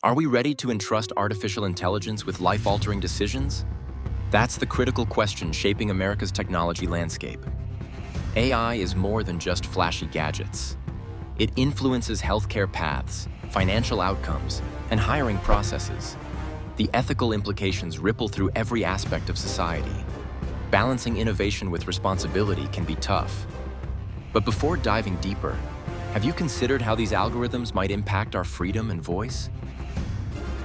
Are we ready to entrust artificial intelligence with life-altering decisions? That's the critical question shaping America's technology landscape. AI is more than just flashy gadgets. It influences healthcare paths, financial outcomes, and hiring processes. The ethical implications ripple through every aspect of society. Balancing innovation with responsibility can be tough. But before diving deeper, have you considered how these algorithms might impact our freedom and voice?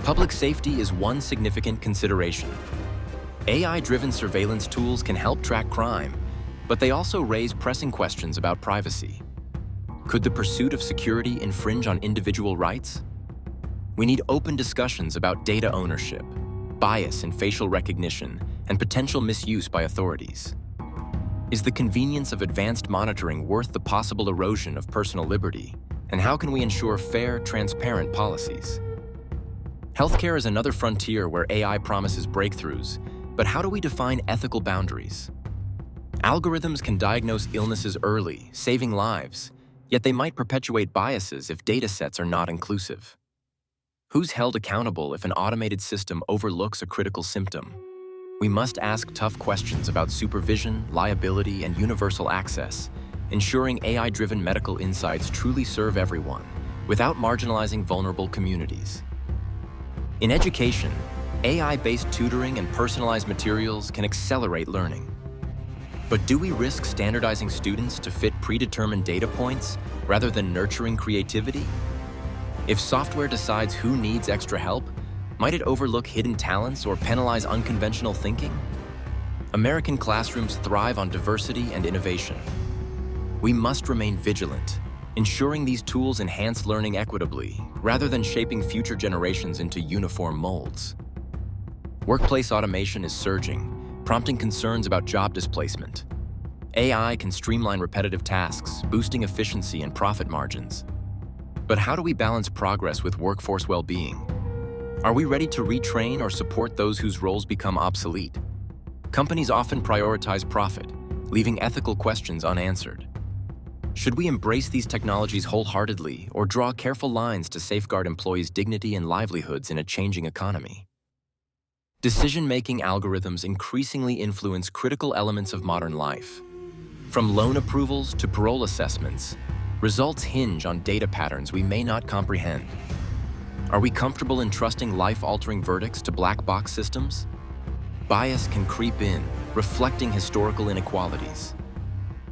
Public safety is one significant consideration. AI-driven surveillance tools can help track crime, but they also raise pressing questions about privacy. Could the pursuit of security infringe on individual rights? We need open discussions about data ownership, bias in facial recognition, and potential misuse by authorities. Is the convenience of advanced monitoring worth the possible erosion of personal liberty? And how can we ensure fair, transparent policies? Healthcare is another frontier where AI promises breakthroughs, but how do we define ethical boundaries? Algorithms can diagnose illnesses early, saving lives, yet they might perpetuate biases if datasets are not inclusive. Who's held accountable if an automated system overlooks a critical symptom? We must ask tough questions about supervision, liability, and universal access, ensuring AI-driven medical insights truly serve everyone, without marginalizing vulnerable communities. In education, AI-based tutoring and personalized materials can accelerate learning. But do we risk standardizing students to fit predetermined data points rather than nurturing creativity? If software decides who needs extra help, might it overlook hidden talents or penalize unconventional thinking? American classrooms thrive on diversity and innovation. We must remain vigilant, ensuring these tools enhance learning equitably, rather than shaping future generations into uniform molds. Workplace automation is surging, prompting concerns about job displacement. AI can streamline repetitive tasks, boosting efficiency and profit margins. But how do we balance progress with workforce well-being? Are we ready to retrain or support those whose roles become obsolete? Companies often prioritize profit, leaving ethical questions unanswered. Should we embrace these technologies wholeheartedly or draw careful lines to safeguard employees' dignity and livelihoods in a changing economy? Decision-making algorithms increasingly influence critical elements of modern life. From loan approvals to parole assessments, results hinge on data patterns we may not comprehend. Are we comfortable entrusting life-altering verdicts to black box systems? Bias can creep in, reflecting historical inequalities.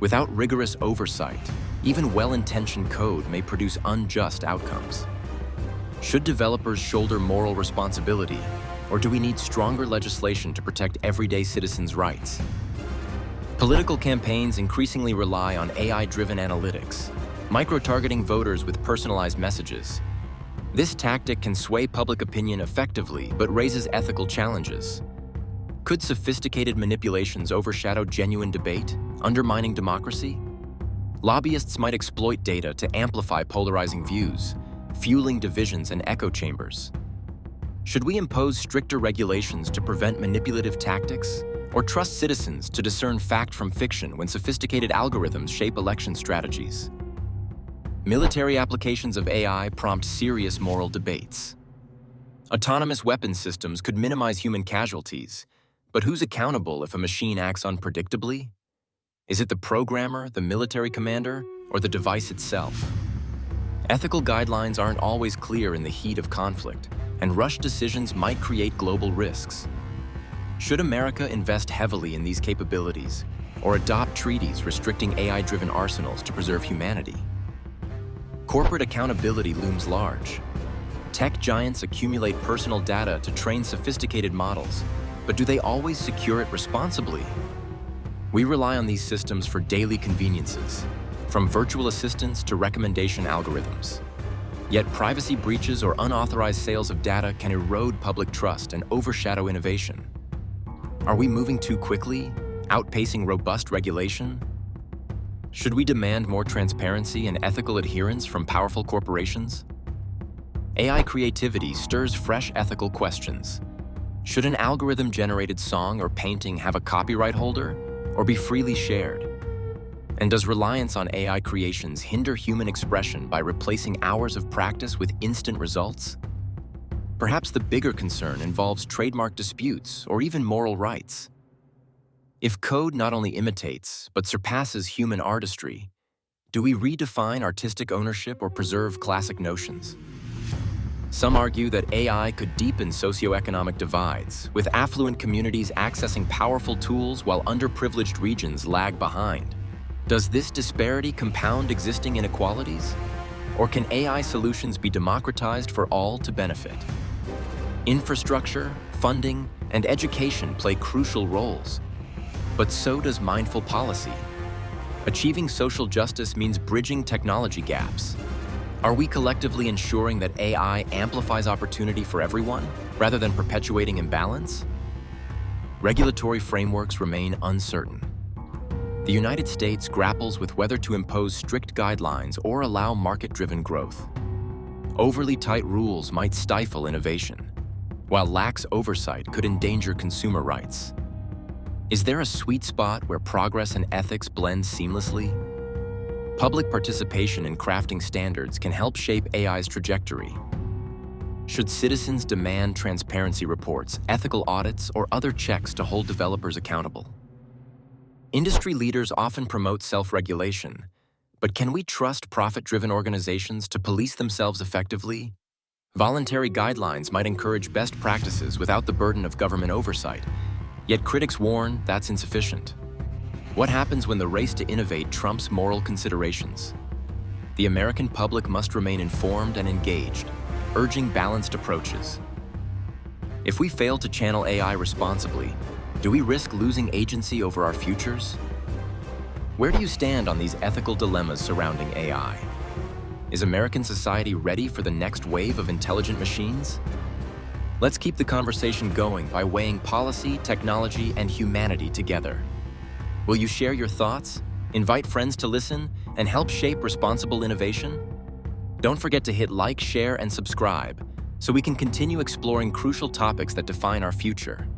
Without rigorous oversight, even well-intentioned code may produce unjust outcomes. Should developers shoulder moral responsibility, or do we need stronger legislation to protect everyday citizens' rights? Political campaigns increasingly rely on AI-driven analytics, micro-targeting voters with personalized messages. This tactic can sway public opinion effectively, but raises ethical challenges. Could sophisticated manipulations overshadow genuine debate, undermining democracy? Lobbyists might exploit data to amplify polarizing views, fueling divisions and echo chambers. Should we impose stricter regulations to prevent manipulative tactics, or trust citizens to discern fact from fiction when sophisticated algorithms shape election strategies? Military applications of AI prompt serious moral debates. Autonomous weapons systems could minimize human casualties, but who's accountable if a machine acts unpredictably? Is it the programmer, the military commander, or the device itself? Ethical guidelines aren't always clear in the heat of conflict, and rushed decisions might create global risks. Should America invest heavily in these capabilities, or adopt treaties restricting AI-driven arsenals to preserve humanity? Corporate accountability looms large. Tech giants accumulate personal data to train sophisticated models, but do they always secure it responsibly? We rely on these systems for daily conveniences, from virtual assistants to recommendation algorithms. Yet privacy breaches or unauthorized sales of data can erode public trust and overshadow innovation. Are we moving too quickly, outpacing robust regulation? Should we demand more transparency and ethical adherence from powerful corporations? AI creativity stirs fresh ethical questions. Should an algorithm-generated song or painting have a copyright holder, or be freely shared? And does reliance on AI creations hinder human expression by replacing hours of practice with instant results? Perhaps the bigger concern involves trademark disputes or even moral rights. If code not only imitates, but surpasses human artistry, do we redefine artistic ownership or preserve classic notions? Some argue that AI could deepen socioeconomic divides, with affluent communities accessing powerful tools while underprivileged regions lag behind. Does this disparity compound existing inequalities? Or can AI solutions be democratized for all to benefit? Infrastructure, funding, and education play crucial roles, but so does mindful policy. Achieving social justice means bridging technology gaps. Are we collectively ensuring that AI amplifies opportunity for everyone, rather than perpetuating imbalance? Regulatory frameworks remain uncertain. The United States grapples with whether to impose strict guidelines or allow market-driven growth. Overly tight rules might stifle innovation, while lax oversight could endanger consumer rights. Is there a sweet spot where progress and ethics blend seamlessly? Public participation in crafting standards can help shape AI's trajectory. Should citizens demand transparency reports, ethical audits, or other checks to hold developers accountable? Industry leaders often promote self-regulation, but can we trust profit-driven organizations to police themselves effectively? Voluntary guidelines might encourage best practices without the burden of government oversight, yet critics warn that's insufficient. What happens when the race to innovate trumps moral considerations? The American public must remain informed and engaged, urging balanced approaches. If we fail to channel AI responsibly, do we risk losing agency over our futures? Where do you stand on these ethical dilemmas surrounding AI? Is American society ready for the next wave of intelligent machines? Let's keep the conversation going by weighing policy, technology, and humanity together. Will you share your thoughts, invite friends to listen, and help shape responsible innovation? Don't forget to hit like, share, and subscribe so we can continue exploring crucial topics that define our future.